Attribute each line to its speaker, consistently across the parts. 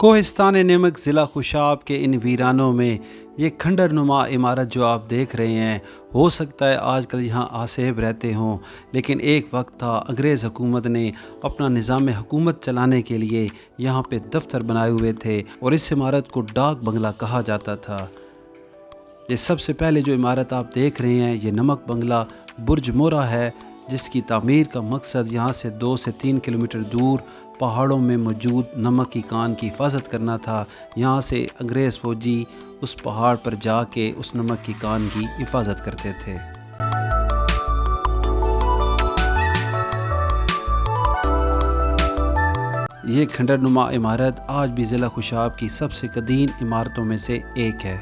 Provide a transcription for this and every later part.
Speaker 1: कोहिस्तान नमक ज़िला खुशाब के इन वीरानों में ये खंडर नुमा इमारत जो आप देख रहे हैं, हो सकता है आजकल यहाँ आसेब रहते हों, लेकिन एक वक्त था अंग्रेज़ हुकूमत ने अपना निज़ाम हुकूमत चलाने के लिए यहाँ पे दफ्तर बनाए हुए थे और इस इमारत को डाक बंगला कहा जाता था। ये सबसे पहले जो इमारत आप देख रहे हैं ये नमक बंगला बुर्ज मोरा है, जिसकी तामीर का मकसद यहाँ से 2 से 3 किलोमीटर दूर पहाड़ों में मौजूद नमक की कान की हिफाजत करना था। यहाँ से अंग्रेज़ फ़ौजी उस पहाड़ पर जाके उस नमक की कान की हिफाजत करते थे। ये खंडरनुमा इमारत आज भी ज़िला खुशाब की सबसे कदीम इमारतों में से एक है।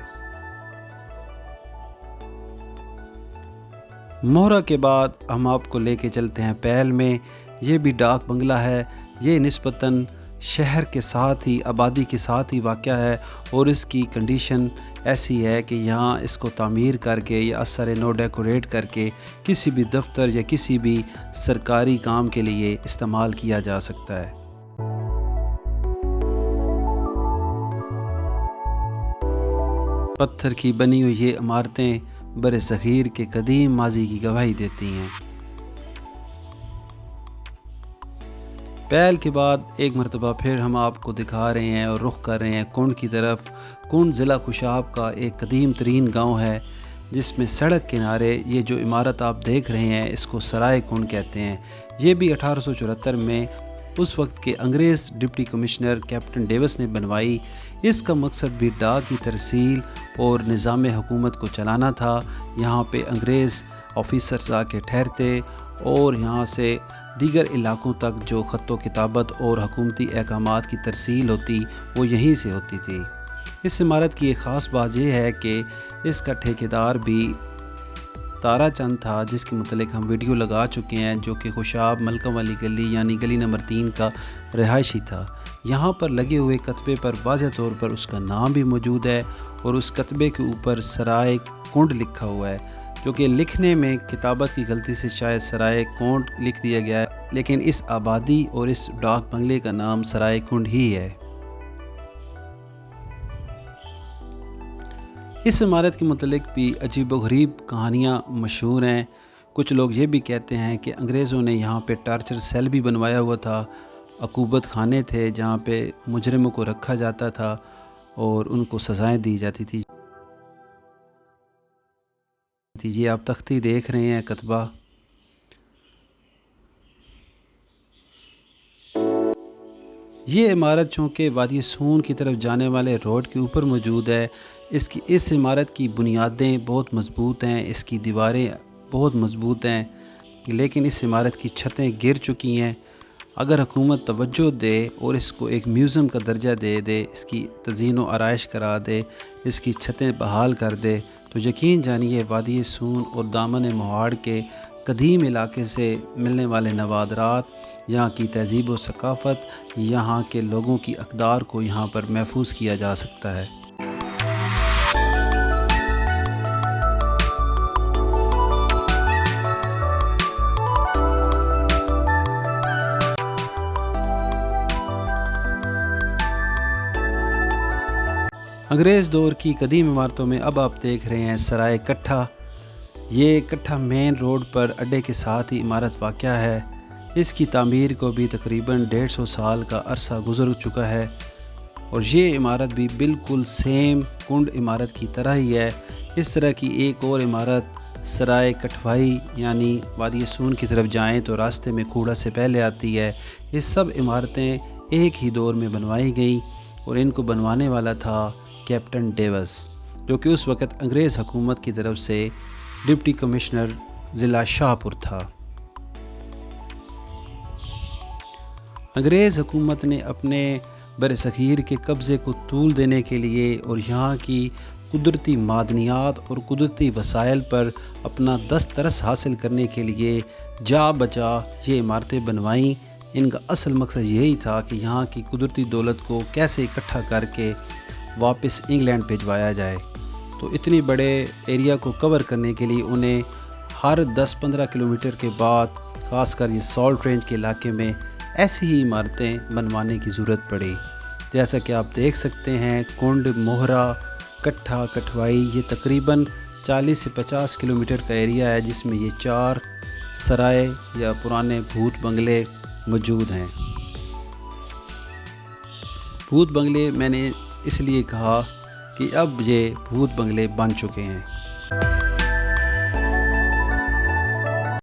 Speaker 1: मोहरा के बाद हम आपको लेके चलते हैं पैल में। ये भी डाक बंगला है। ये निस्बतन शहर के साथ ही आबादी के साथ ही वाक़या है और इसकी कंडीशन ऐसी है कि यहाँ इसको तामीर करके या असर नो डेकोरेट करके किसी भी दफ्तर या किसी भी सरकारी काम के लिए इस्तेमाल किया जा सकता है। पत्थर की बनी हुई ये इमारतें बर-ए-सग़ीर के कदीम माजी की गवाही देती हैं। पैल के बाद एक मरतबा फिर हम आपको दिखा रहे हैं और रुख कर रहे हैं कुंड की तरफ। कुंड ज़िला खुशाब का एक कदीम तरीन गाँव है, जिसमें सड़क किनारे ये जो इमारत आप देख रहे हैं इसको सराय कुंड कहते हैं। ये भी 1874 में उस वक्त के अंग्रेज़ डिप्टी कमिश्नर कैप्टन डेविस ने बनवाई। इसका मकसद भी डाक की तरसील और निज़ाम हुकूमत को चलाना था। यहाँ पे अंग्रेज़ ऑफिसर्स आके ठहरते और यहाँ से दीगर इलाकों तक जो ख़त्तो किताबत और हुकूमती अहकामात की तरसील होती वो यहीं से होती थी। इस इमारत की एक ख़ास बात यह है कि इसका ठेकेदार भी तारा चंद था, जिसके मुतलिक हम वीडियो लगा चुके हैं, जो कि खुशाब मलकम वाली गली यानी गली नंबर 3 का रिहायशी था। यहाँ पर लगे हुए कतबे पर वाज़ेह तौर पर उसका नाम भी मौजूद है और उस कतबे के ऊपर सराय कुंड लिखा हुआ है, जो कि लिखने में किताबत की गलती से शायद सराय कुंड लिख दिया गया है, लेकिन इस आबादी और इस डाक बंगले का नाम सराय कुंड ही है। इस इमारत के मुतलिक भी अजीब व गरीब कहानियाँ मशहूर हैं। कुछ लोग ये भी कहते हैं कि अंग्रेज़ों ने यहाँ पे टार्चर सेल भी बनवाया हुआ था, अकूबत खाने थे जहाँ पे मुजरिमों को रखा जाता था और उनको सज़ाएं दी जाती थी। ये आप तख्ती देख रहे हैं कतबा। ये इमारत चूँकि वादी सून की तरफ जाने वाले रोड के ऊपर मौजूद है, इस इमारत की बुनियादें बहुत मज़बूत हैं, इसकी दीवारें बहुत मज़बूत हैं, लेकिन इस इमारत की छतें गिर चुकी हैं। अगर हुकूमत तवज्जो दे और इसको एक म्यूज़ियम का दर्जा दे दे, इसकी तज़ीन व आराइश करा दे, इसकी छतें बहाल कर दे, तो यकीन जानिए वादी सून और दामन मोहाड़ के कदीम इलाके से मिलने वाले नवादरात, यहाँ की तहज़ीब व सकाफ़त, यहाँ के लोगों की अक़दार को यहाँ पर महफूज किया जा सकता है। अंग्रेज़ दौर की कदीम इमारतों में अब आप देख रहे हैं सराय कट्ठा। ये कट्ठा मेन रोड पर अड्डे के साथ ही इमारत वाक़या है। इसकी तामीर को भी तकरीबन 150 साल का अरसा गुज़र चुका है और ये इमारत भी बिल्कुल सेम कुंड इमारत की तरह ही है। इस तरह की एक और इमारत सराय कठवाई यानी वादी सून की तरफ जाएं तो रास्ते में कूड़ा से पहले आती है। ये सब इमारतें एक ही दौर में बनवाई गई और इनको बनवाने वाला था कैप्टन डेविस, जो कि उस वक़्त अंग्रेज़ हुकूमत की तरफ से डिप्टी कमिश्नर ज़िला शाहपुर था। अंग्रेज़ हुकूमत ने अपने बर-ए-सग़ीर के कब्ज़े को तूल देने के लिए और यहाँ की कुदरती मादनियात और कुदरती वसाइल पर अपना दस्तरस हासिल करने के लिए जा बचा ये इमारतें बनवाईं। इनका असल मकसद यही था कि यहाँ की कुदरती दौलत को कैसे इकट्ठा करके वापस इंग्लैंड भिजवाया जाए। तो इतनी बड़े एरिया को कवर करने के लिए उन्हें हर 10-15 किलोमीटर के बाद, ख़ासकर ये सॉल्ट रेंज के इलाके में, ऐसी ही इमारतें बनवाने की ज़रूरत पड़ी। جیسا کہ آپ دیکھ سکتے ہیں کنڈ، موہرا، کٹھا، کٹھوائی، یہ تقریباً 40 سے 50 کلومیٹر کا ایریا ہے جس میں یہ 4 سرائے یا پرانے بھوت بنگلے موجود ہیں۔ بھوت بنگلے میں نے اس لیے کہا کہ اب یہ بھوت بنگلے بن چکے ہیں۔